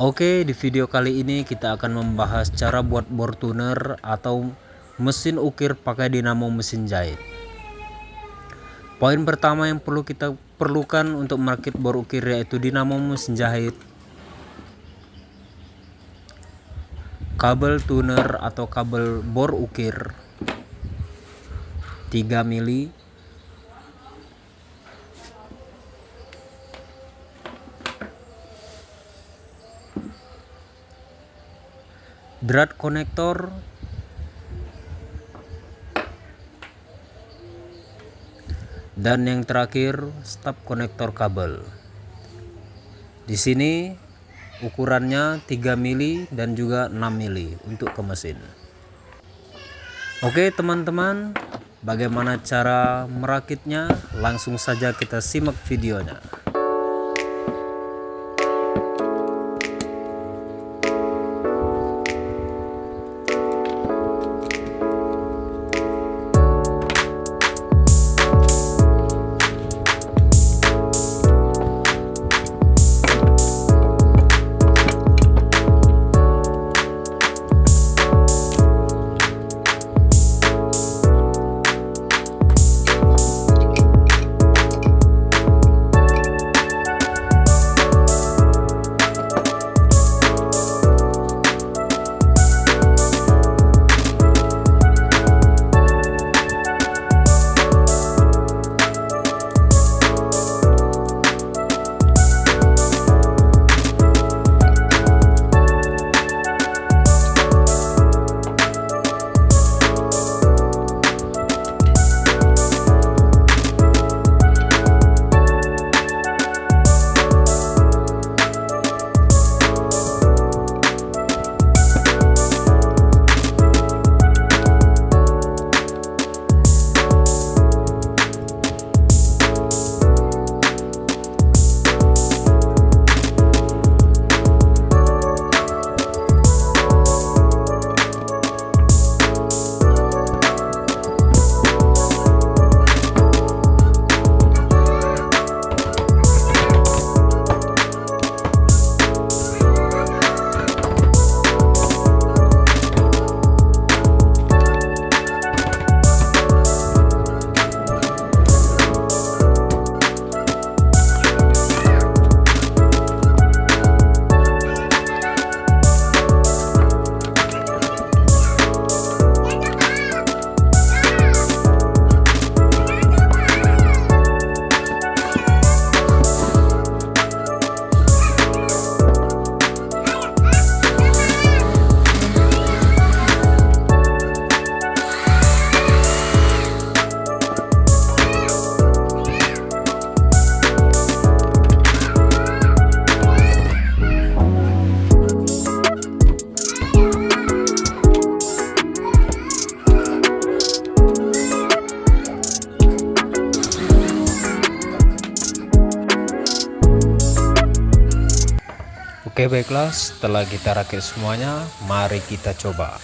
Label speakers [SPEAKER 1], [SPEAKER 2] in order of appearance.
[SPEAKER 1] Oke, di video kali ini kita akan membahas cara buat bor tuner atau mesin ukir pakai dinamo mesin jahit. Poin pertama yang perlu kita perlukan untuk merakit bor ukir yaitu dinamo mesin jahit, kabel tuner atau kabel bor ukir 3 mili, drat konektor, dan yang terakhir stop konektor kabel. Di sini ukurannya 3 mili dan juga 6 mili untuk ke mesin. Oke teman-teman, bagaimana cara merakitnya? Langsung saja kita simak videonya. Oke baiklah, setelah kita rakit semuanya, mari kita coba.